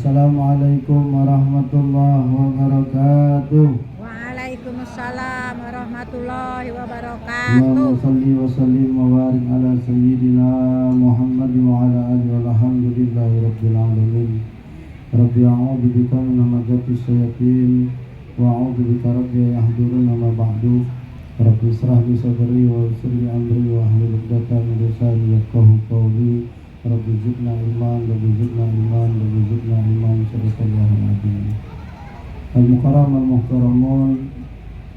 Assalamualaikum warahmatullahi wabarakatuh. Waalaikumsalam warahmatullahi wabarakatuh. Allahumma salli wa sallim wa barik ala sayyidina Muhammad wa ala alihi walhamdulillahi rabbil alamin. Rabbi a'udzu bika min hamazatis syayatin wa a'udzu bika rabbi yahdurun ma ba'du. Rabbi israh li sadri wa yassir li amri wa hlul 'uqdatam min lisani yafqahu qawli. Rabbi zidna iman, Rabbi zidna iman, Rabbi zidna iman. Sadaqallahul azim. Al-mukarram al-muhtaramun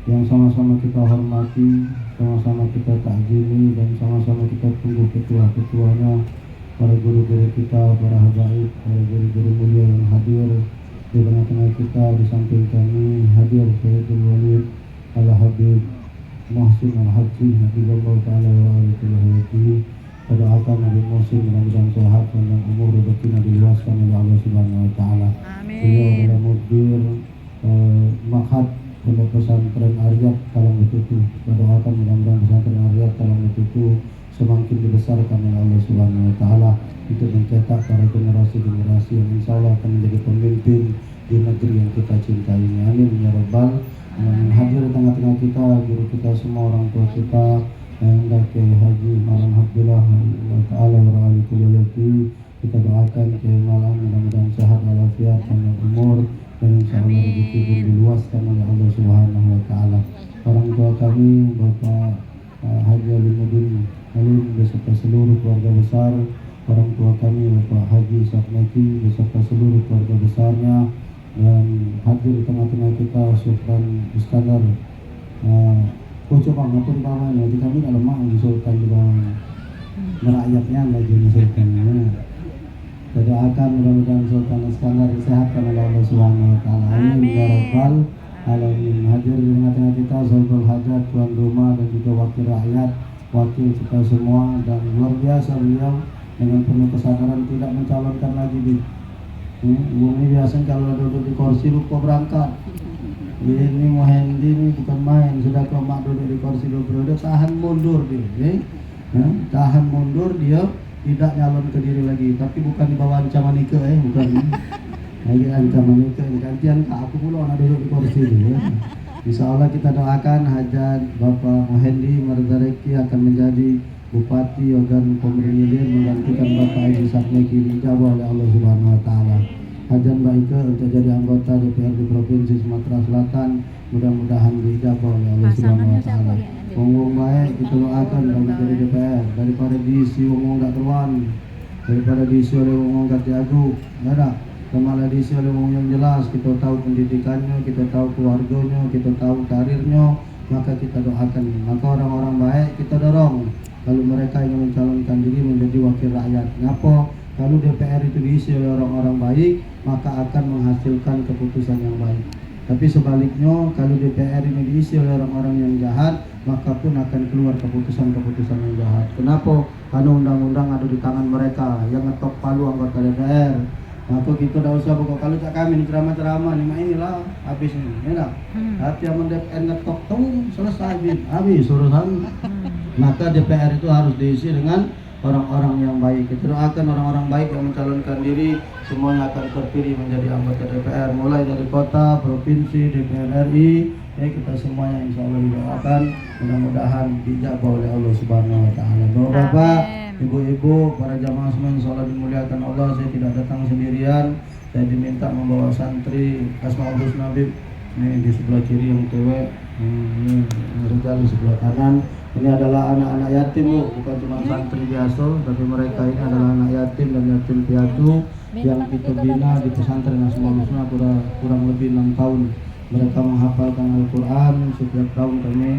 yang sama-sama kita hormati, sama-sama kita takzimi, dan sama-sama kita tunggu ketua-ketuanya, para guru-guru kita, para habaib, para guru-guru mulia yang hadir di tengah-tengah kita. Di samping kami hadir Sayyidul Walid Al-Habib Muhsin Al-Haji Hafizallahu ta'ala wa alihi. Kita doakan Nabi Muhsin mudah-mudahan sehat, panjang umur, rezekinya diluaskan oleh Allah Subhanahu wa taala. Beliau adalah mudir Mahat Pondok Pesantren Aryat Talang Betutu. Kita doakan mudah-mudahan pesantren Aryat Talang Betutu semakin dibesarkan oleh Allah Subhanahu wa taala untuk mencetak para generasi-generasi yang insyaallah akan menjadi pemimpin di negeri yang kita cintai ini. Amin ya rabbal alamin. Hadir di tengah-tengah kita guru kita semua, orang tua kita yang Kiai Haji Malam Abdullah taala wa alihi. Kita doakan Kiai Malam mudah-mudahan sehat walafiat, panjang umur, dan insyaallah rezeki diluaskan oleh Allah Subhanahu wa taala. Orang tua kami Bapak Haji Alimuddin Halim beserta seluruh keluarga besar, orang tua kami Bapak Haji Saknaki beserta seluruh keluarga besarnya, dan hadir di tengah-tengah kita Sultan Iskandar coba ngapun bawahnya di kami dalam mak di Sultan di bawahnya merakyatnya lagi di Sultannya. Kita doakan mudah-mudahan Sultan Iskandar disehatkan oleh Allah Subhanahu wa taala. Amin ya rabbal alamin. Hadir di tengah-tengah kita Saudul Hajat, tuan rumah, dan juga wakil rakyat, wakil kita semua, dan luar biasa beliau dengan penuh kesadaran tidak mencalonkan lagi di ini biasanya kalau duduk di kursi lupa berangkat. Ini Muhendi ini bukan main, sudah kau mak duduk di kursi 2 periode, tahan mundur dia, tahan mundur dia, tidak nyalon ke diri lagi, tapi bukan di bawah ancaman Nike, bukan lagi ancaman Nike, gantian ke aku pula nak duduk di kursi dia. Insya Allah kita doakan hajat Bapak Muhendi Marzareki akan menjadi Bupati Ogan Komering Ilir, menggantikan Bapak Haji Sakneki dijabah oleh Allah Subhanahu wa taala. Hajan Mbak Ike untuk jadi anggota DPRD Provinsi Sumatera Selatan, mudah-mudahan dijabah oleh Allah Subhanahu wa taala. Wong baik kita doakan kalau jadi DPR, daripada diisi wong gak teruan, daripada diisi oleh wong gak diagu, ada malah diisi oleh wong yang jelas. Kita tahu pendidikannya, kita tahu keluarganya, kita tahu karirnya, maka kita doakan. Maka orang-orang baik kita dorong kalau mereka ingin mencalonkan diri menjadi wakil rakyat. Ngapa? Kalau DPR itu diisi oleh orang-orang baik, maka akan menghasilkan keputusan yang baik. Tapi sebaliknya, kalau DPR ini diisi oleh orang-orang yang jahat, maka pun akan keluar keputusan-keputusan yang jahat. Kenapa? Karena undang-undang ada di tangan mereka yang ngetok palu anggota DPR. Maka kita tidak usah buka kalau cak kami ini ceramah-ceramah nih, inilah habis ini, ya. Tapi yang DPR ngetok tuh selesai habis urusan. Maka DPR itu harus diisi dengan orang-orang yang baik. Kita doakan orang-orang baik yang mencalonkan diri semuanya akan terpilih menjadi anggota DPR, mulai dari kota, provinsi, DPR RI. Kita semuanya insya Allah didoakan mudah-mudahan dijabah oleh Allah Subhanahu wa taala. Bapak, ibu-ibu, para jamaah semua insya Allah dimuliakan Allah. Saya tidak datang sendirian, saya diminta membawa santri Asmaul Husna Bib. Ini di sebelah kiri yang cewek, ini Rizal di sebelah kanan. Ini adalah anak-anak yatim, Bu, bukan cuma santri biasa, tapi mereka ini adalah anak yatim dan yatim piatu yang kita bina di pesantren Asmaul Husna kurang lebih 6 tahun. Mereka menghafalkan Al-Quran setiap tahun. Kami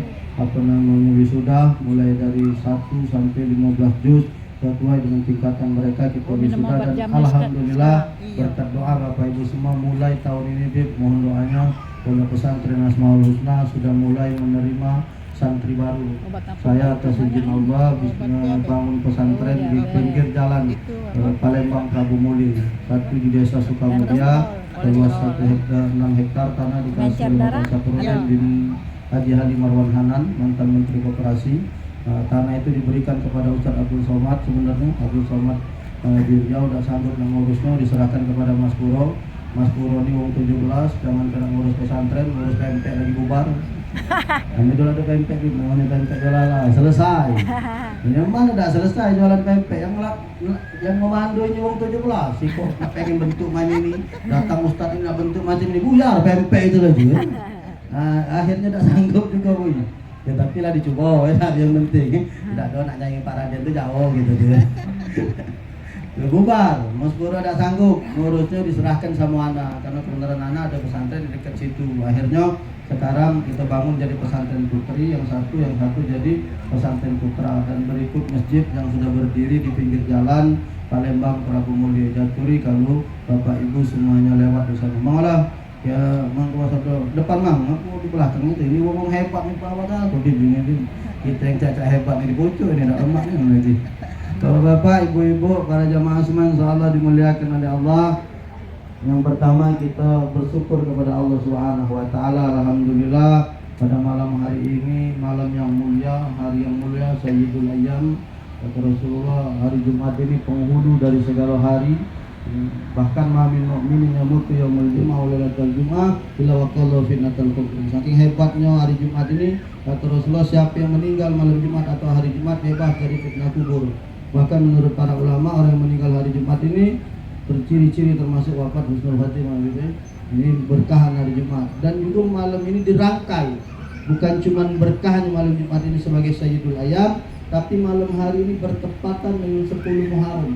wisuda mulai dari 1 sampai 15 juz sesuai dengan tingkatan mereka. Kita wisuda dan alhamdulillah berkat doa Bapak Ibu semua mulai tahun ini, Bib, mohon doanya Pondok Pesantren Asmaul Husna sudah mulai menerima santri baru. Saya atas izin Allah bangun pesantren di pinggir jalan Palembang Prabu Muli, satu di desa Sukamulia, luas 1 hektar 6 hektar tanah dikasih oleh Bapak Sapurudin bin Haji Halim Marwan Hanan, mantan Menteri Koperasi. Tanah itu diberikan kepada Ustaz Abdul Somad. Sebenarnya Abdul Somad Dirjau udah sanggup ngurusnya, diserahkan kepada Mas Puro. Mas Puro ini wong 17, jangan kena ngurus pesantren, ngurus PMP lagi bubar. Kami dulu ada PMP gitu, namanya PMP Jalala, selesai. Yang mana dah selesai jualan PMP, yang memandunya wong 17. Si kok pengen bentuk macam ini, datang ustaz ini nak bentuk macam ini, buyar PMP itu lagi. Nah, akhirnya tak sanggup juga boy. Ya tapi lah dicoba, ya yang penting. Tidak ada nak nyanyi Pak Raden itu jauh gitu dia. Bubar, Mas Puro tidak sanggup, ngurusnya diserahkan sama anak karena kebenaran anak ada pesantren di dekat situ. Akhirnya sekarang kita bangun jadi pesantren putri, yang satu jadi pesantren putra, dan berikut masjid yang sudah berdiri di pinggir jalan Palembang Prabu Mulya Jaturi. Kalau Bapak Ibu semuanya lewat di sana, malah ya mangkuas satu depan mang, aku di belakang itu ini ngomong hebat nih Pak Waka, kok dibingin kita yang caca hebat ini bocor ini ada emak nih lagi. Kalau Bapak, Ibu-ibu, para jamaah semua insyaallah dimuliakan oleh Allah. Yang pertama kita bersyukur kepada Allah Subhanahu wa taala. Alhamdulillah pada malam hari ini, malam yang mulia, hari yang mulia Sayyidul Ayyam, kata Rasulullah, hari Jumat ini penghulu dari segala hari. Bahkan ma min mu'minin yamutu yaumul jumu'ah wa lailatul jumu'ah illa waqallahu fitnatul kubur. Saking hebatnya hari Jumat ini, kata Rasulullah, siapa yang meninggal malam Jumat atau hari Jumat bebas dari fitnah kubur. Bahkan menurut para ulama, orang yang meninggal hari Jumat ini berciri-ciri termasuk wafat husnul khatimah gitu. Ini berkahan hari Jumat, dan juga malam ini dirangkai. Bukan cuma berkahan malam Jumat ini sebagai Sayyidul Ayyam, tapi malam hari ini bertepatan dengan 10 Muharram.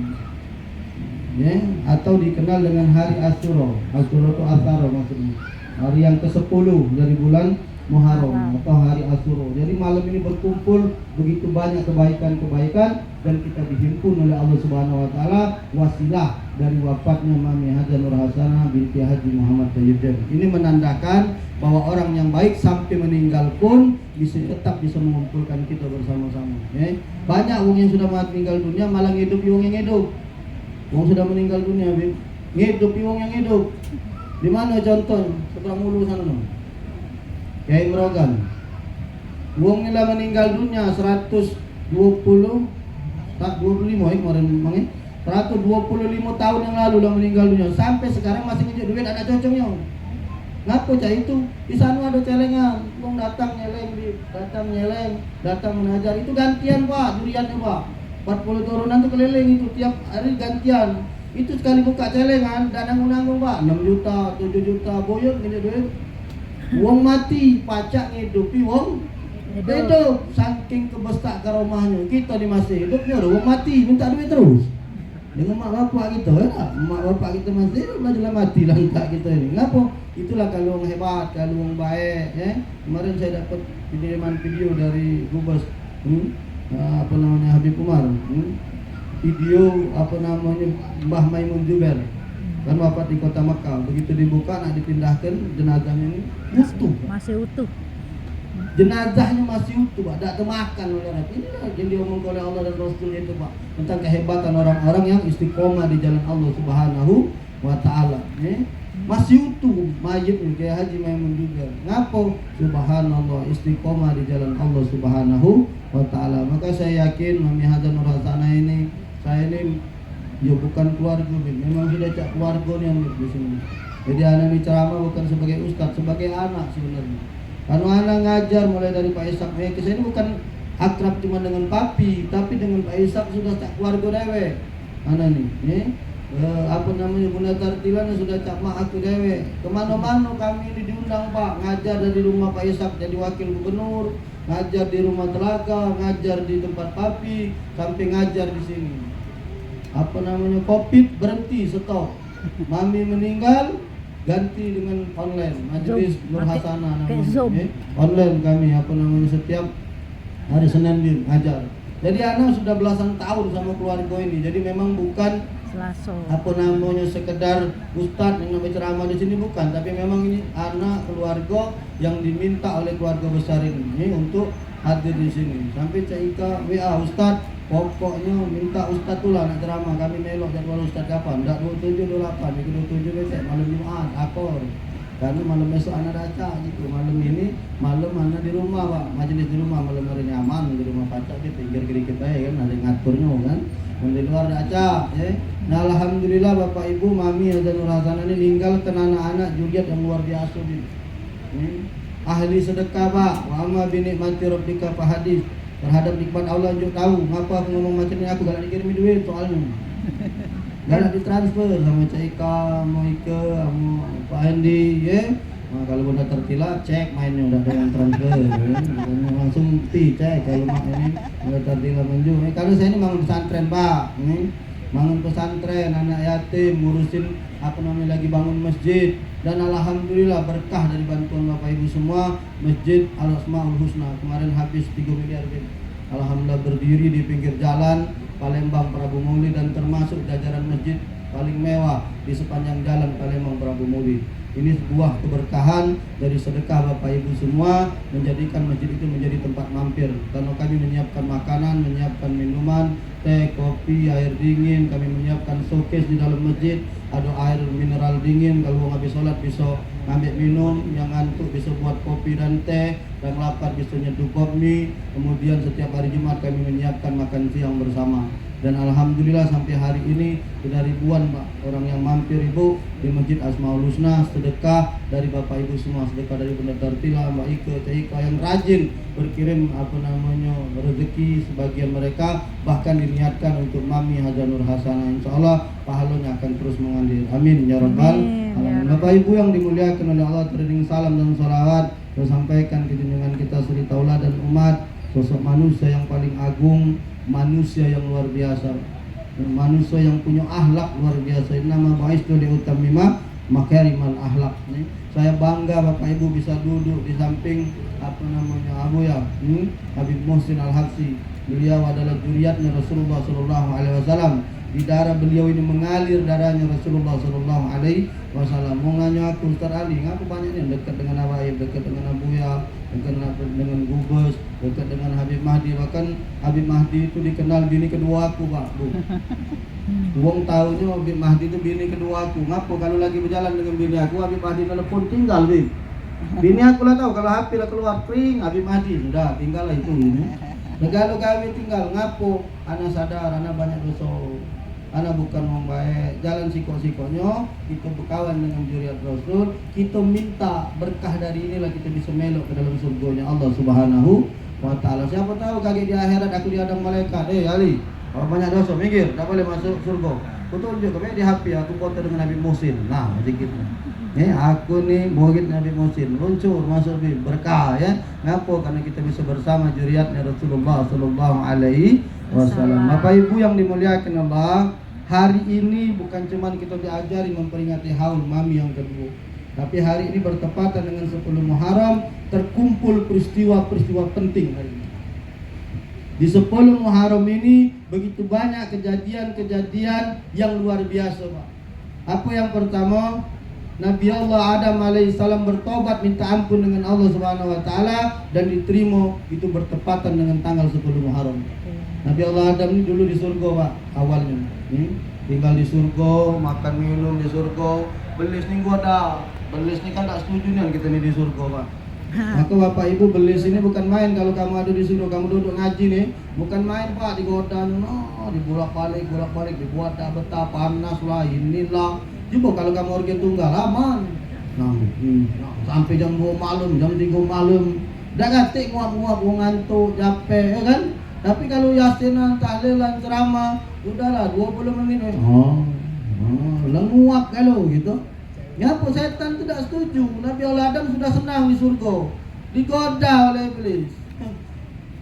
Ya, atau dikenal dengan hari Asyura. Asyura itu Asyara maksudnya. Hari yang ke-10 dari bulan Muharram atau hari Asyura. Jadi malam ini berkumpul begitu banyak kebaikan-kebaikan, dan kita dihimpun oleh Allah Subhanahu wa taala wasilah dari wafatnya Mami Haja Nur Hasanah binti Haji Muhammad Tayyib. Ini menandakan bahwa orang yang baik sampai meninggal pun tetap bisa mengumpulkan kita bersama-sama. Banyak wong yang sudah meninggal dunia malah hidup wong yang hidup. Wong sudah meninggal dunia hidup wong yang hidup. Di mana contoh? Seberang mulu sana no. Kiai Merogan. Wong nila meninggal dunia 120 tak 25 kemarin mangin. 125 tahun yang lalu dah meninggal dunia, sampai sekarang masih ngejuk duit ada cocoknya. Ngapa cah itu? Di sana ada celengan, wong datang nyeleng, datang mengajar, itu gantian Pak, duriannya Pak. 40 turunan tuh keliling itu tiap hari gantian. Itu sekali buka celengan dan nanggung-nanggung Pak, 6 juta, 7 juta, boyot ngejuk duit. Wong mati, pacak ngidupi wong hidup, saking kebestak ke rumahnya. Kita di masih hidupnya udah wong mati, minta duit terus. Dengan mak bapak kita ya, mak bapak kita masih hidup, majulah mati lah kita ini. Ngapa? Itulah kalau orang hebat, kalau orang baik. Kemarin saya dapat kiriman video dari Gubes, apa namanya, Habib Umar. Video apa namanya, Mbah Maimun Juber. Kan wafat di kota Makkah. Begitu dibuka, nak dipindahkan jenazahnya ini utuh. Masih utuh. Jenazahnya masih utuh, Pak. Tak termakan oleh orang. Inilah yang diomongkan oleh Allah dan Rasulnya itu, Pak, tentang kehebatan orang-orang yang istiqomah di jalan Allah Subhanahu wa taala. Masih utuh mayitnya kayak Haji Maimun juga. Ngapo? Subhanallah, istiqomah di jalan Allah Subhanahu wa taala. Maka saya yakin Mami Haja Nur Hasanah ini, saya ini ya bukan keluarga, memang sudah cak keluarga yang di sini. Jadi anak ini ceramah bukan sebagai ustaz, sebagai anak sebenarnya. Karena anak ngajar mulai dari Pak Ishak, saya ini bukan akrab cuma dengan papi, tapi dengan Pak Ishak sudah cak keluarga dewe. Anak nih, apa namanya, Bunda Tartilana sudah cak mak aku dewe. Kemana-mana kami ini diundang Pak, ngajar dari rumah Pak Ishak jadi wakil gubernur, ngajar di rumah Telaga, ngajar di tempat papi, sampai ngajar di sini. Apa namanya, Covid berhenti, stop. Mami meninggal, ganti dengan online, Majelis Nur Hasanah namanya. Online kami, apa namanya, setiap hari Senin ngajar. Jadi anak sudah belasan tahun sama keluarga ini. Jadi memang bukan apa namanya sekedar ustadz yang namanya ceramah di sini, bukan, tapi memang ini anak keluarga yang diminta oleh keluarga besar ini untuk hadir di sini. Sampai Cika WA, Ustadz, pokoknya minta Ustadz tuh lah nak ceramah, kami melok jadwal Ustadz kapan? Enggak 27, 28, itu 27 besok malam Jumat, akor. Karena malam besok anak datang gitu. Malam ini malam anak di rumah Pak, majelis di rumah, malam hari nyaman di rumah pacar kita, pinggir kiri kita ya kan, ada yang ngaturnya kan. di luar aja ya. Nah alhamdulillah Bapak Ibu Mami dan Nur Hasanah ini ninggal kena anak-anak Juliet yang luar biasa ini. Ahli sedekah Pak, wa amma bi nikmati rabbika fa hadis. Terhadap nikmat Allah juga tahu. Ngapa aku ngomong macam ini, aku gak dikirimi duit soalnya. Gak ditransfer sama Cik Ika, mau Ike, sama Pak Hendi ya. Nah, kalau benda tertila cek mainnya udah ada yang transfer ya. Langsung cek kalau mak ini udah tertila menju. Kalau saya ini bangun pesantren Pak, bangun pesantren anak yatim, ngurusin apa namanya lagi bangun masjid, dan alhamdulillah berkah dari bantuan Bapak Ibu semua. Masjid Al Asmaul Husna kemarin habis 3 miliar gitu. Alhamdulillah berdiri di pinggir jalan Palembang Prabu Muli, dan termasuk jajaran masjid paling mewah di sepanjang jalan Palembang Prabu Muli. Ini sebuah keberkahan dari sedekah Bapak Ibu semua, menjadikan masjid itu menjadi tempat mampir. Karena kami menyiapkan makanan, menyiapkan minuman, teh, kopi, air dingin. Kami menyiapkan showcase di dalam masjid, ada air mineral dingin. Kalau habis sholat bisa ambil minum, yang ngantuk bisa buat kopi dan teh, dan lapar bisa nyeduh mie. Kemudian setiap hari Jumat kami menyiapkan makan siang bersama. Dan alhamdulillah sampai hari ini sudah ribuan Pak orang yang mampir Ibu di Masjid Asmaul Husna, sedekah dari Bapak Ibu semua, sedekah dari Bunda Tartila, Mbak Ike, Cik Ika yang rajin berkirim rezeki sebagian mereka, bahkan diniatkan untuk Mami Haja Nur Hasanah. Insya Allah pahalanya akan terus mengalir. Amin ya Rabbal alamin. Bapak Ibu yang dimuliakan oleh Allah, teriring salam dan salawat saya sampaikan ke junjungan kita Suri Taula dan umat, sosok manusia yang paling agung, manusia yang luar biasa, manusia yang punya akhlak luar biasa. Nama ba'istu li utammima makarimal akhlak. Saya bangga Bapak Ibu bisa duduk di samping Abu ya, Habib Muhsin Al-Habsyi. Beliau adalah zuriatnya Rasulullah sallallahu alaihi wasallam. Di darah beliau ini mengalir darahnya Rasulullah sallallahu alaihi wasallam. Mau nanya aku Ustaz Ali, ngapa banyaknya dekat dengan Abaib, dekat dengan Abu Ya, dekat dengan Gubes, dekat dengan Habib Mahdi. Bahkan Habib Mahdi itu dikenal bini kedua aku Pak Bu. Wong tahunya Habib Mahdi itu bini kedua aku. Ngapa kalau lagi berjalan dengan bini aku, Habib Mahdi telepon tinggal Bib. Bini aku lah tahu kalau HP lah keluar pring Habib Mahdi sudah tinggal lah itu ini. Negara kami tinggal ngapo, anak sadar, anak banyak dosa, anak bukan orang baik, jalan siko-sikonya, kita berkawan dengan zuriat Rasul, kita minta berkah dari inilah kita bisa melok ke dalam surganya Allah Subhanahu wa Ta'ala. Siapa tahu kaget di akhirat aku diadang malaikat, Ali, kalau banyak dosa, mikir, tak boleh masuk surga. Aku tunjuk di HP, aku foto dengan Nabi Muhsin, nah sedikit. Aku nih murid Nabi Muhsin, luncur masuk berkah ya. Ngapa? Karena kita bisa bersama zuriatnya Rasulullah sallallahu alaihi wasallam. Bapak Ibu yang dimuliakan Allah, hari ini bukan cuma kita diajari memperingati haul Mami yang kedua, tapi hari ini bertepatan dengan 10 Muharram, terkumpul peristiwa-peristiwa penting hari ini. Di 10 Muharram ini begitu banyak kejadian-kejadian yang luar biasa Pak. Apa yang pertama? Nabi Allah Adam alaihissalam bertobat minta ampun dengan Allah Subhanahu wa Ta'ala, dan diterima itu bertepatan dengan tanggal 10 Muharram. Nabi Allah Adam ini dulu di surga Pak awalnya, tinggal di surga, makan minum di surga. Belis nih gua ada, belis nih kan tak setuju nih kita nih di surga Pak. Maka Bapak Ibu, belis ini bukan main. Kalau kamu ada di surga, kamu duduk ngaji nih, bukan main Pak, digoda, dibolak-balik, dibuat tak betah, panas lah, inilah. Coba kalau kamu organ tunggal aman. Sampai jam 2 malam, jam 3 malam. Dah gatik nguap-nguap, ngantuk, capek ya kan? Tapi kalau yasinan, tahlilan, ceramah, udahlah 20 menit. Lenguap kalau gitu. Ngapa setan tidak setuju? Nabi Allah Adam sudah senang di surga, digoda oleh iblis.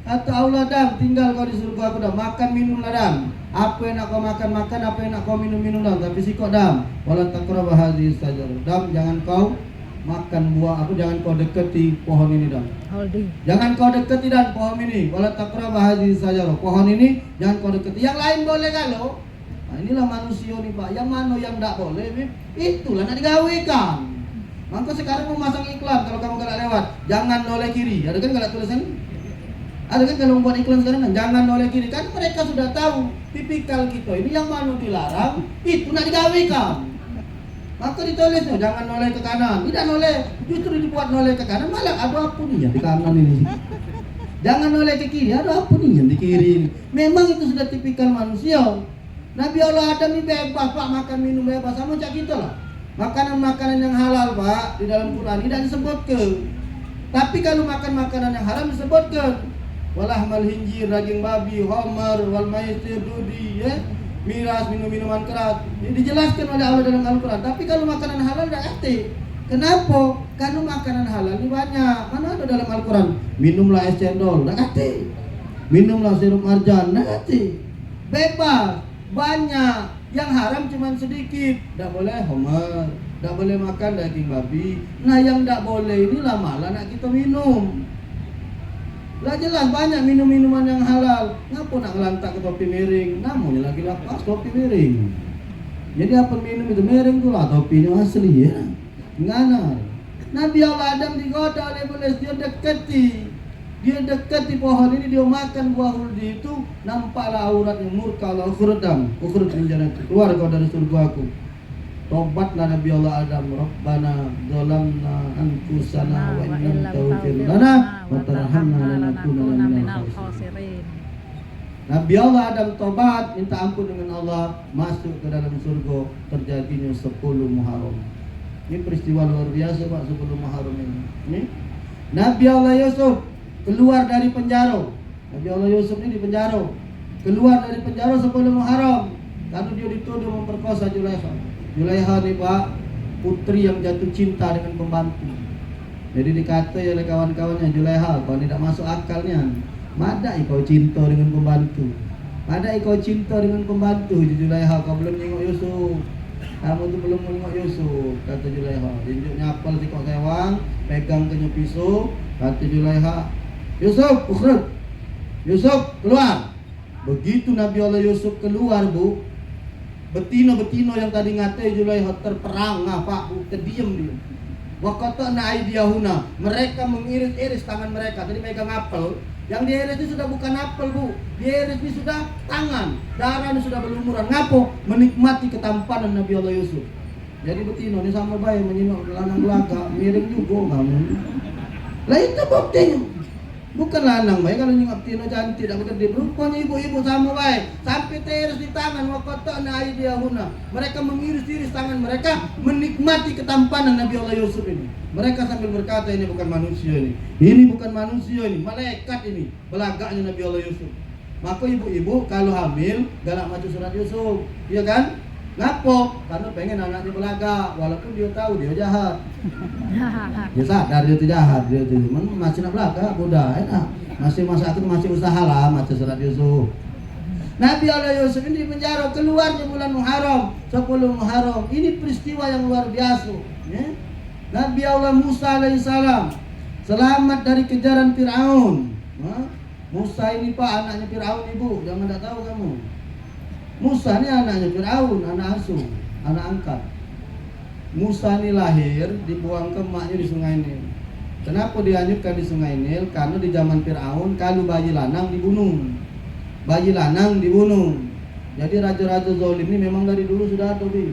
Kata Allah Adam, tinggal kau di surga aku dah, makan minum lah Adam. Apa yang nak kau makan, apa yang nak kau minum Adam. Tapi sikok Adam, wala taqrabu hadhihi sajarah. Adam, jangan kau makan buah aku, jangan kau dekati pohon ini Adam. Jangan kau dekati dan pohon ini. Wala taqrabu hadhihi sajarah. Pohon ini jangan kau dekati. Yang lain boleh kalau. Nah, inilah manusia nih Pak. Yang mana yang tak boleh, itulah nak digawekan. Maka sekarang mau masang iklan kalau kamu galak lewat, jangan noleh kiri. Ada kan galak tulisan? Ada kan kalau membuat iklan sekarang kan, jangan noleh kiri. Kan mereka sudah tahu tipikal kita ini yang mana dilarang, itu nak digawekan. Maka ditulisnya jangan noleh ke kanan. Tidak noleh, justru dibuat noleh ke kanan, malah ada apa nih ya di kanan ini. Jangan noleh ke kiri. Ada apa nih yang di kiri ini? Memang itu sudah tipikal manusia. Nabi Allah Adam ini bebas Pak, makan minum bebas, sama cak kita lah. Makanan-makanan yang halal Pak di dalam Quran tidak disebutkan. Tapi kalau makan makanan yang haram disebutkan. Walahmal hinjir, daging babi, homer, wal maisir, judi, ya, miras, minum-minuman keras. Ini dijelaskan oleh Allah dalam Al-Quran. Tapi kalau makanan halal tidak ada. Kenapa? Karena makanan halal ini banyak. Mana ada dalam Al-Quran? Minumlah es cendol, tidak ada. Minumlah sirup marjan, tidak ada. Bebas, banyak. Yang haram cuma sedikit. Tidak boleh homer, tidak boleh makan daging babi. Nah yang tidak boleh ini malah nak kita minum. Lah jelas banyak minum-minuman yang halal. Ngapa nak ngelantak ke topi miring? Namanya lagi lapas topi miring. Jadi apa minum itu miring tu lah topinya asli ya. Ngana. Nabi Allah Adam digoda oleh iblis, dia dekati pohon ini, dia makan buah huldi itu, nampaklah auratnya, murka Allah ukhruj min jannati, keluar kau dari surga aku. Tobatlah Nabi Allah Adam, Rabbana zalamna anfusana wa in lam taghfir lana wa tarhamna lanakunanna minal khasirin. Nabi Allah Adam tobat, minta ampun dengan Allah, masuk ke dalam surga, terjadinya 10 Muharram. Ini peristiwa luar biasa Pak, 10 Muharram ini. Nabi Allah Yusuf keluar dari penjara. Nabi Allah Yusuf ini di penjara. Keluar dari penjara 10 Muharram karena dia dituduh memperkosa Zulaikha. Zulaikha ini Pak, putri yang jatuh cinta dengan pembantu. Jadi dikata oleh kawan-kawannya, Zulaikha, kau tidak masuk akalnya. Madai kau cinta dengan pembantu. Madai kau cinta dengan pembantu. Zulaikha, kau belum tengok Yusuf. Kamu tu belum tengok Yusuf, kata Zulaikha. Tunjuk nyapal sikok sewang, pegang kenyap pisau, kata Zulaikha, Yusuf, ukhruj. Yusuf, keluar. Begitu Nabi Allah Yusuf keluar, Bu, betina-betina yang tadi ngatai Zulaikha terperang, Pak, Bu, terdiam dia. Waqata'na aydiyahuna, mereka mengiris-iris tangan mereka. Tadi megang apel, yang diiris itu sudah bukan apel, Bu. Diiris ini sudah tangan, darahnya sudah berlumuran. Ngapo? Menikmati ketampanan Nabi Allah Yusuf. Jadi betina ini sama baik menyimak lanang belaka, miring juga kamu. Lah itu buktinya. Bukan lanang baik kalau nyingap betina cantik tak bekerja. Rupanya ibu-ibu sama baik. Sampai teres di tangan waqata'na aydiyahuna. Mereka mengiris-iris tangan mereka, menikmati ketampanan Nabi Allah Yusuf ini. Mereka sambil berkata, ini bukan manusia ini. Ini bukan manusia ini, malaikat ini. Belagaknya Nabi Allah Yusuf. Maka ibu-ibu kalau hamil galak maca surat Yusuf, iya kan? Ngapo? Karena pengen anaknya belaga, walaupun dia tahu dia jahat. Dia sadar dia itu jahat, dia itu masih nak belaga, udah enak. Masih masa itu masih usaha lah maca surat Yusuf. Nabi Allah Yusuf ini di penjara, keluarnya bulan Muharram, 10 Muharram. Ini peristiwa yang luar biasa, ya? Nabi Allah Musa alaihissalam selamat dari kejaran Fir'aun. Musa ini Pak, anaknya Fir'aun ibu, jangan tak tahu kamu. Musa ini anaknya Fir'aun, anak asuh, anak angkat. Musa ini lahir, dibuang ke emaknya di Sungai Nil. Kenapa dihanyutkan di Sungai Nil? Karena di zaman Fir'aun, kalau bayi lanang dibunuh. Bayi lanang dibunuh. Jadi raja-raja zalim ini memang dari dulu sudah ada, Bi.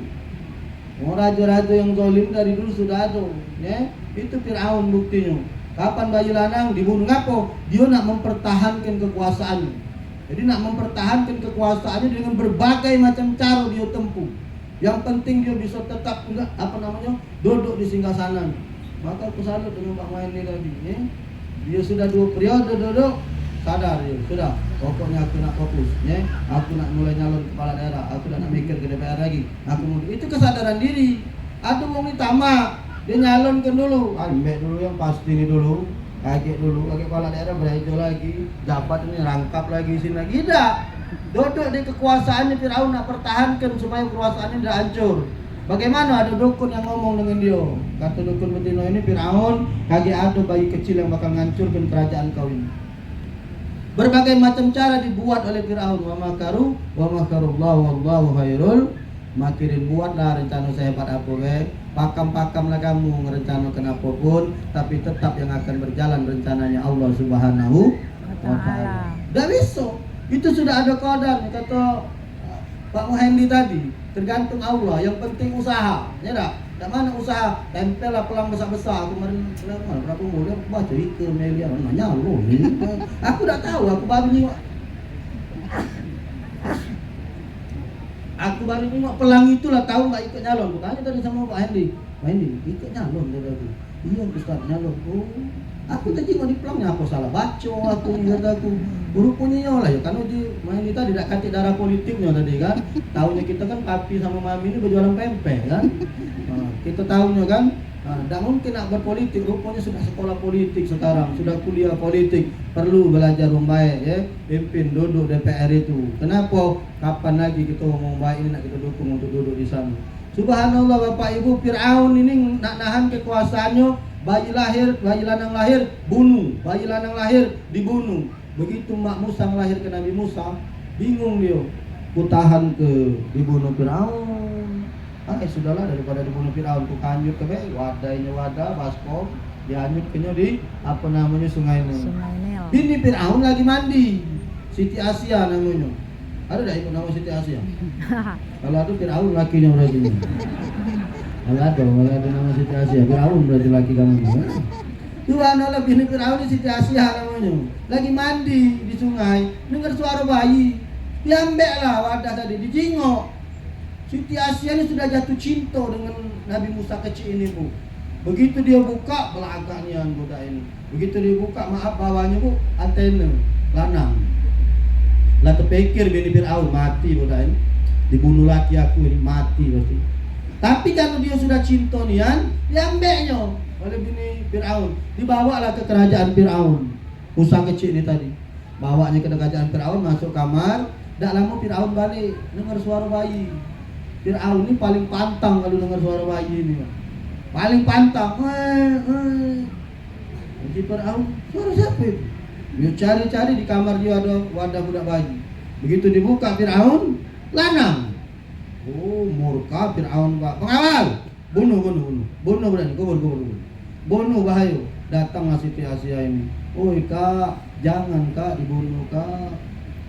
Raja-raja yang zalim dari dulu sudah ada, ya. Itu Fir'aun buktinya. Kapan bayi lanang dibunuh? Ngapo? Dia nak mempertahankan kekuasaannya. Jadi nak mempertahankan kekuasaannya dengan berbagai macam cara dia tempuh. Yang penting dia bisa tetap duduk di singgasana. Maka aku salut dengan Pak Muhammad ini tadi, ya. Dia sudah 2 periode duduk, sadar dia, sudah. Pokoknya aku nak fokus, ya. Aku nak mulai nyalon kepala daerah, aku nak mikir ke DPR lagi. Itu kesadaran diri. Ada wong ini tamak, dia nyalonkan dulu, ambek dulu yang pasti ini dulu. Kaget dulu, lagi kepala daerah berhijau lagi, jabat ini rangkap lagi, sini lagi. Tidak, duduk di kekuasaannya Fir'aun nak pertahankan supaya kekuasaannya tidak hancur. Bagaimana? Ada dukun yang ngomong dengan dia. Kata dukun betina ini, Fir'aun, kaget ada bayi kecil yang bakal ngancurkan kerajaan kau ini. Berbagai macam cara dibuat oleh Fir'aun. Wa makaru, wa makarullah, wallahu khairul makirin. Buatlah rencana sehebat apa pakam-pakam lah kamu ngerencanakan apapun, tapi tetap yang akan berjalan rencananya Allah Subhanahu wa Ta'ala. Dan besok itu sudah ada qadar, kata Pak Muhendi tadi. tergantung Allah. Yang penting usaha, ya tak? Tak mana usaha, tempel lah pelang besar-besar. Aku kemarin berapa umur dia baca Ike Melia, nanya Allah. Aku tak tahu, aku baru ni. Aku baru ni pelang itulah tahu nggak ikut nyalon. Aku tanya tadi sama Pak Hendy, Pak Hendy ikut nyalon dia tadi. Iya Ustaz nyalon. Oh, aku tadi mau di pelangnya apa salah baca aku ni kata aku. Rupanya lah ya kan uji main kita tidak katik darah politiknya tadi kan. Tahunya kita kan papi sama mami ini berjualan pempek kan. Nah, kita tahunya kan. Tak mungkin nak berpolitik, rupanya sudah sekolah politik sekarang, sudah kuliah politik, perlu belajar membaik ya, pimpin duduk DPR itu. Kenapa? Kapan lagi kita ngomong baik ini nak kita dukung untuk duduk di sana. Subhanallah Bapak Ibu, Fir'aun ini nak nahan kekuasaannya, bayi lanang lahir, bunuh, bayi lanang lahir, dibunuh. Begitu Mak Musa melahirkan Nabi Musa, bingung dia, ku tahan ke dibunuh Fir'aun. Sudahlah daripada dibunuh Fir'aun, ku kanyut ke wadahnya wadah, baskom, dianyut kenya di apa namanya sungai Nil. Bini Fir'aun lagi mandi, Siti Asia namanya. Ada tak ikut nama Siti Asia? Kalau ada Fir'aun lakinya berarti. Kalau ada nama Siti Asia, Fir'aun berarti laki kamu. Subhanallah, bini Fir'aun ini Siti Asia namanya. Lagi mandi di sungai, dengar suara bayi. Diambil lah wadah tadi, dijingok. Siti Asia ini sudah jatuh cinta dengan Nabi Musa kecil ini bu. Begitu dia buka belakangnya budak ini. Begitu dia buka maaf bawahnya bu antena lanang. Lah terpikir bini Fir'aun mati budak ini. Dibunuh laki aku ini mati pasti. Tapi kalau dia sudah cinta nian, diambilnya oleh bini Fir'aun. Dibawalah ke kerajaan Fir'aun. Musa kecil ini tadi. Bawanya ke kerajaan Fir'aun, masuk kamar. Tak lama Fir'aun balik dengar suara bayi. Fir'aun ini paling pantang kalau dengar suara bayi ini. Paling pantang. Jadi Fir'aun, suara siapa itu? Dia cari-cari di kamar dia ada wadah budak bayi. Begitu dibuka Fir'aun, lanang. Oh, murka Fir'aun Pak. Pengawal, bunuh budak ini, kubur. Bunuh bahaya. Datanglah Siti Asia ini. Oi kak, jangan kak dibunuh kak.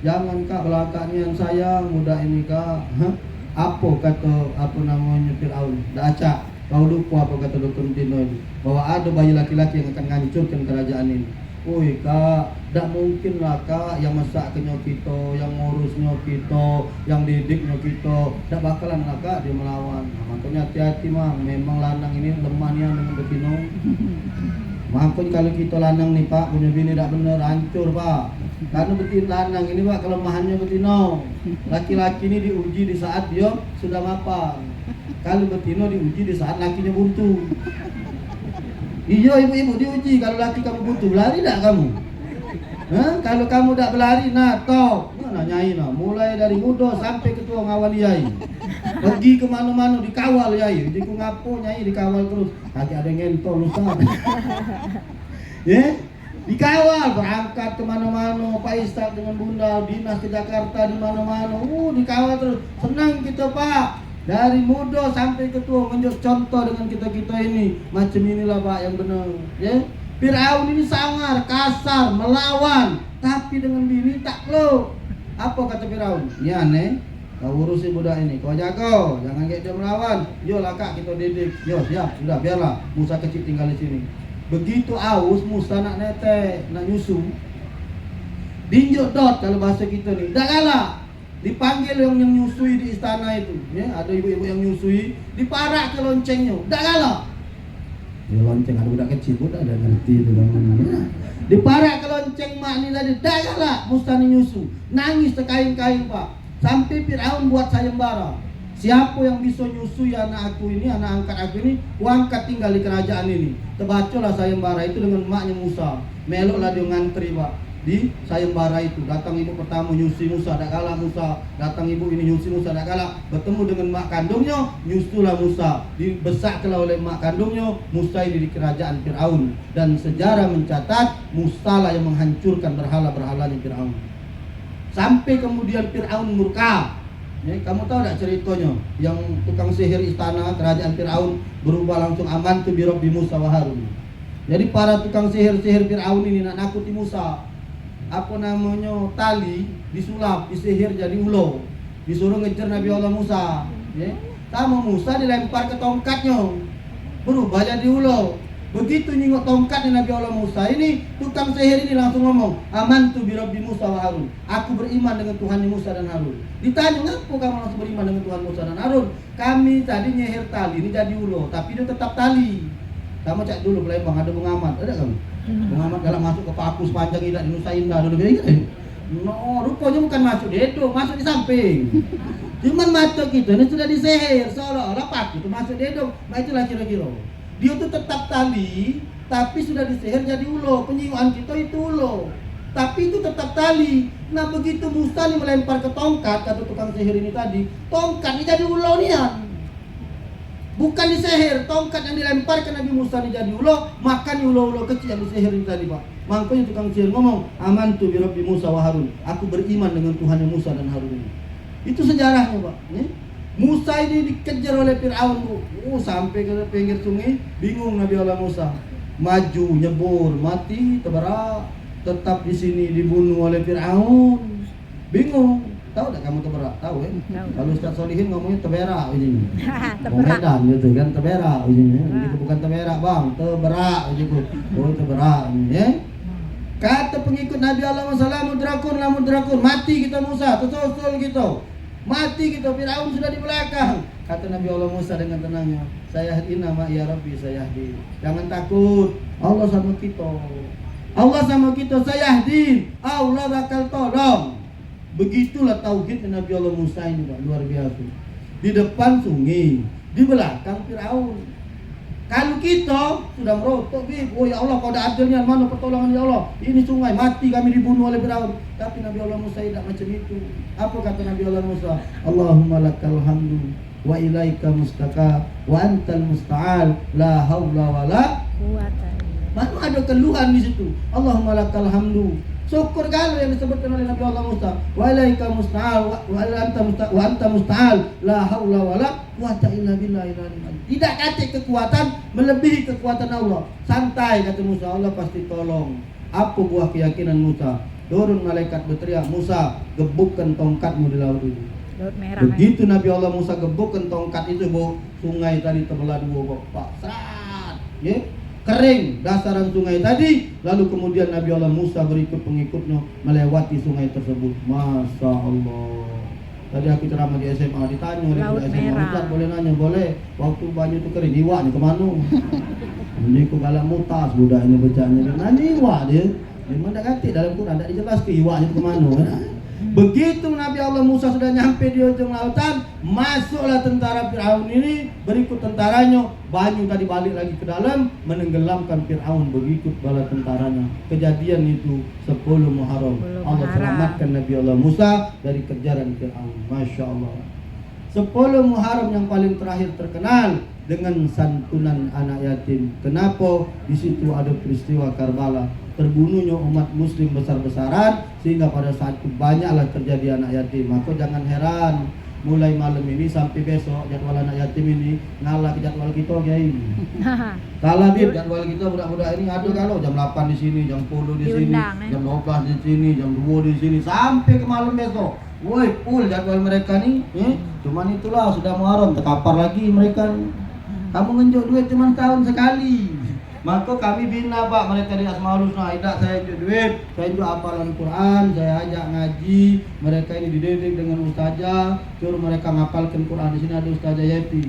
Jangan kak belakangnya yang sayang budak ini kak. Apa kata namanya Fir'aun? Dah acak. Kau lupa apa kata Dukun Tino ini? Bahwa ada bayi laki-laki yang akan menghancurkan kerajaan ini. Oi kak, tak mungkin lah kak yang masaknya kita, yang ngurusnya kita, yang didiknya kita. Tak bakalan lah kak dia melawan. Makanya hati-hati mah, memang lanang ini lemahnya dengan betina. Makanya kalau kita lanang nih pak, punya bini tak benar, hancur pak. Karena betina lanang ini pak, kelemahannya betina. Laki-laki ini diuji di saat dia sudah mapan. Kalau betina diuji di saat lakinya buntu. Iya ibu-ibu diuji, kalau laki kamu buntu, lari tak kamu? Kalau kamu tak berlari, nah top. Nah nyai nah, mulai dari muda sampai ketua ngawal yai. Pergi kemana-mana dikawal yai. Jadi ku ngapo nyai dikawal terus. Kaki ada ngentol ustaz. Ya, dikawal berangkat kemana-mana. Pak Ustaz dengan Bunda dinas ke Jakarta di mana-mana. Dikawal terus. Senang kita pak. Dari muda sampai ketua menjadi contoh dengan kita-kita ini. Macam inilah pak yang benar. Ya. Fir'aun ini sangar, kasar, melawan, tapi dengan bini tak lo. Apa kata Fir'aun? Ini aneh, kau urusi budak ini, kau jaga, jangan kayak dia melawan. Yo lah kak, kita didik. Yo siap, sudah biarlah Musa kecil tinggal di sini. Begitu aus, Musa nak netek, nak nyusu. Dinjuk dot kalau bahasa kita nih, dah galak. Dipanggil yang nyusui di istana itu, ya ada ibu-ibu yang nyusui, diparak ke loncengnya, dah galak. Ya lonceng ada budak kecil pun ada ngerti itu namanya. Diparak ke lonceng mak ni tadi, dah galak Musa ni nyusu. Nangis terkain-kain pak. Sampai Fir'aun buat sayembara. Siapa yang bisa nyusui anak aku ini, anak angkat aku ini, ku angkat tinggal di kerajaan ini. Terbacalah sayembara itu dengan maknya Musa. Meloklah dia ngantri pak. Di sayembara itu datang ibu pertama nyusi Musa, tak kalah Musa. Datang ibu ini nyusi Musa, tak kalah. Bertemu dengan mak kandungnya, nyusulah Musa. Dibesarkanlah oleh mak kandungnya Musa ini di kerajaan Fir'aun. Dan sejarah mencatat Musa lah yang menghancurkan berhala-berhalanya Fir'aun. Sampai kemudian Fir'aun murka. Ya, kamu tahu tak ceritanya? Yang tukang sihir istana kerajaan Fir'aun berubah langsung aman tu birabbi Musa wa Harun. Jadi para tukang sihir-sihir Fir'aun ini nak nakuti Musa. Apa namanya tali disulap, disihir jadi ulo, disuruh ngejar Nabi Allah Musa. ya. Sama Musa dilempar ke tongkatnya, berubah jadi ulo. Begitu nyingok tongkatnya Nabi Allah Musa ini, tukang sihir ini langsung ngomong, amantu bi Rabbi Musa wa Harun. Aku beriman dengan Tuhan Musa dan Harun. Ditanya, ngapa kamu langsung beriman dengan Tuhan Musa dan Harun? Kami tadi nyihir tali, ini jadi ulo, tapi dia tetap tali. Kamu cek dulu Palembang, ada Bung Ahmad, ada kamu? Bung Ahmad dalam masuk ke paku sepanjang idak di Nusa Indah dulu, begini. No, rupanya bukan masuk di itu, masuk di samping. Cuman masuk gitu, ini sudah disihir, seolah-olah paku itu masuk di itu. Nah itulah kira-kira. Dia tuh tetap tali, tapi sudah disihir jadi ulo. Penyinguan kita itu ulo, tapi itu tetap tali. Nah begitu Musa nih melempar ke tongkat, kata tukang sihir ini tadi, tongkat ini jadi ulo nian. Bukan disihir, tongkat yang dilempar ke Nabi Musa ini jadi ulo, makan ulo-ulo kecil yang disihir ini tadi, Pak. Makanya tukang sihir ngomong, amantu bi Rabbi Musa wa Harun. Aku beriman dengan Tuhan Musa dan Harun ini. Itu sejarahnya, Pak. Musa ini dikejar oleh Fir'aun, sampai ke pinggir sungai, bingung Nabi Allah Musa. Maju, nyebur, mati, terberak, tetap di sini dibunuh oleh Fir'aun. Bingung. Tahu tak kamu terberak? Tahu ya? Kalau Ustaz Solihin ngomongnya terberak ini. Medan gitu kan, terberak ini. Itu bukan terberak, Bang, terberak gitu. Oh, terberak ini ya. Kata pengikut Nabi Allah Musa, mudrakun, mati kita Musa, tersusul gitu. Mati kita, Firaun sudah di belakang. Kata Nabi Allah Musa dengan tenangnya, saya nama ya Rabbi, saya di. Jangan takut, Allah sama kita. Allah sama kita, saya di. Allah bakal tolong. Begitulah tauhid Nabi Allah Musa ini, Pak, luar biasa. Di depan sungai, di belakang Firaun. Kalau kita sudah merotok, oh ya Allah, kau ada adilnya, mana pertolongan ya Allah? Ini sungai, mati kami dibunuh oleh Firaun. Tapi Nabi Allah Musa tidak macam itu. Apa kata Nabi Allah Musa? Allahumma lakal hamdu wa ilaika mustaka wa antal musta'al la haula wa la quwata. Mana ada keluhan di situ? Allahumma lakal hamdu. Syukur kalau yang disebutkan oleh Nabi Allah Musa, wa ilaika musta'al wa anta musta'al la haula wa la quwata illa billah. Tidak kata kekuatan melebihi kekuatan Allah. Santai kata Musa, Allah pasti tolong. Apa buah keyakinan Musa? Turun malaikat berteriak, Musa, gebukkan tongkatmu di laut itu. Laut merah. Begitu Nabi Allah Musa gebukkan tongkat itu, sungai tadi terbelah dua, Pak. Serat, ya? Kering dasaran sungai tadi. Lalu kemudian Nabi Allah Musa berikut pengikutnya melewati sungai tersebut. Masya Allah. Tadi aku ceramah di SMA, ditanya oleh SMA, Ustaz boleh nanya? Boleh. Waktu banyu itu kering, iwak nih kemana? Ini ku galak mutas budak ini bacanya. Nanya iwak dia. Dia mana kata dalam Quran tidak dijelaskan iwaknya kemana. Begitu Nabi Allah Musa sudah nyampe di ujung lautan, masuklah tentara Fir'aun ini, berikut tentaranya. Banyu tadi balik lagi ke dalam, menenggelamkan Fir'aun, begitu bala tentaranya. Kejadian itu 10 Muharram. Allah selamatkan Nabi Allah Musa dari kejaran Fir'aun. Masya Allah. 10 Muharram yang paling terakhir terkenal dengan santunan anak yatim. Kenapa? Di situ ada peristiwa Karbala, terbunuhnya umat muslim besar-besaran, sehingga pada saat itu banyaklah terjadi anak yatim. Maka jangan heran mulai malam ini sampai besok jadwal anak yatim ini ngalah ke jadwal kita, Kiai. Kalah jadwal kita budak-budak ini ada kalau jam 8 di sini, jam 10 di sini, jam 12 di sini, jam 2 di sini sampai ke malam besok. Woi, full jadwal mereka nih. Cuman itulah sudah Muharram, terkapar lagi mereka. Kamu ngenjuk duit cuma tahun sekali. Maka kami bina, Pak, mereka di Asmaul Husna. Tidak saya unjuk duit, saya unjuk hafalan Quran, saya ajak ngaji. Mereka ini dididik dengan ustazah, suruh mereka ngapalkan Quran. Di sini ada Ustazah Yepi,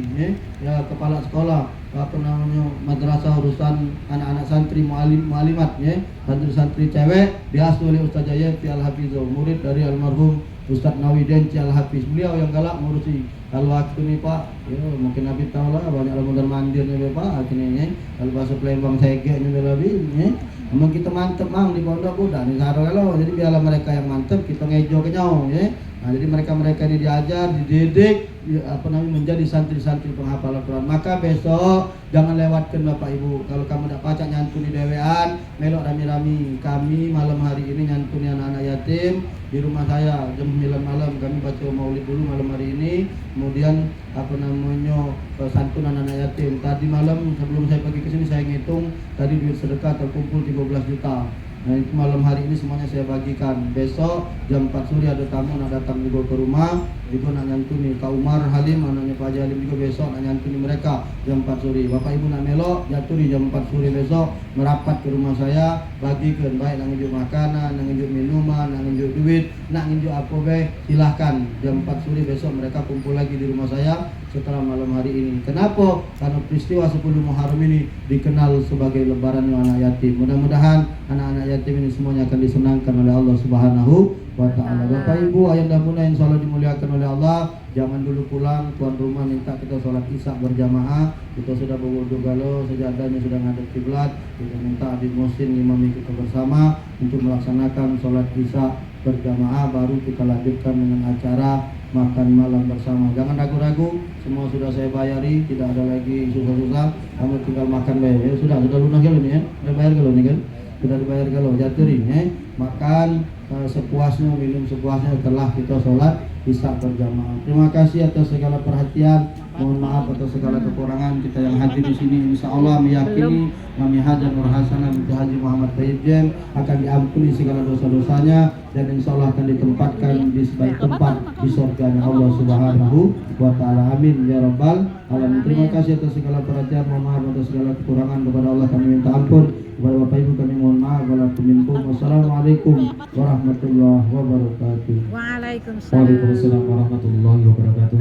ya kepala sekolah, apa namanya, madrasah urusan anak-anak santri mualimat, santri-santri cewek, diasuh oleh Ustazah Yepi Al-Hafizah, murid dari almarhum Ustaz Nawi Denci Al-Hafiz. Beliau yang galak ngurusi. Kalau waktu ini, Pak, ya mungkin Nabi tahu lah, banyak mondar mandir nih, Pak, akhirnya kalau bahasa Palembang segeknya lebih, memang kita mantep mang di pondok udah nih saro kalau, jadi biarlah mereka yang mantep, kita ngejo kenyau, ya. Nah, jadi mereka ini diajar, dididik, menjadi santri-santri penghafal Al-Quran. Maka besok jangan lewatkan Bapak Ibu. Kalau kamu tidak pacak nyantuni dewean, melok rami-rami. Kami malam hari ini nyantuni anak-anak yatim di rumah saya jam 9 malam. Kami baca maulid dulu malam hari ini. Kemudian santunan anak yatim. Tadi malam sebelum saya pergi ke sini saya ngitung, tadi duit sedekah terkumpul 13 juta. Nah, itu malam hari ini semuanya saya bagikan. Besok jam 4 sore ada tamu nak datang juga ke rumah, juga nak nyantuni Kak Umar Halim, anaknya Pak Haji Halim juga besok nak nyantuni mereka jam 4 sore. Bapak Ibu nak melok jaturi jam 4 sore besok merapat ke rumah saya, bagikan baik nak nginjuk makanan, nak nginjuk minuman, nak nginjuk duit, nak nginjuk apa baik, silahkan jam 4 sore besok mereka kumpul lagi di rumah saya setelah malam hari ini. Kenapa? Karena peristiwa 10 Muharram ini dikenal sebagai lebaran anak yatim. Mudah-mudahan anak-anak yatim ini semuanya akan disenangkan oleh Allah Subhanahu wa ta'ala. Bapak Ibu, ayah dan bunda yang salat dimuliakan oleh Allah, jangan dulu pulang. Tuan rumah minta kita sholat isya berjamaah. Kita sudah berwudu galau, sejadahnya sudah ngadep kiblat. Kita minta Habib Muhsin imami kita bersama untuk melaksanakan sholat isya berjamaah, baru kita lanjutkan dengan acara makan malam bersama. Jangan ragu-ragu, semua sudah saya bayari, tidak ada lagi susah-susah. Kamu tinggal makan bayar. Ya, sudah lunas kalau ini ya. Sudah bayar kalau ini kan? Sudah dibayar kalau jaturin ya. Makan sepuasnya, minum sepuasnya setelah kita sholat isya berjamaah. Terima kasih atas segala perhatian. Mohon maaf atas segala kekurangan kita yang hadir di sini. Insya Allah meyakini kami Haji Nur Hasanah binti Haji Muhammad Tayyib Jem akan diampuni segala dosa-dosanya dan insya Allah akan ditempatkan di sebaik tempat di surga Allah Subhanahu wa ta'ala. Amin ya rabbal alamin. Terima kasih atas segala perhatian. Mohon maaf atas segala kekurangan. Kepada Allah kami minta ampun, kepada Bapak Ibu kami mohon maaf. Wassalamualaikum warahmatullahi wabarakatuh. Waalaikumsalam. Waalaikumsalam warahmatullahi wabarakatuh.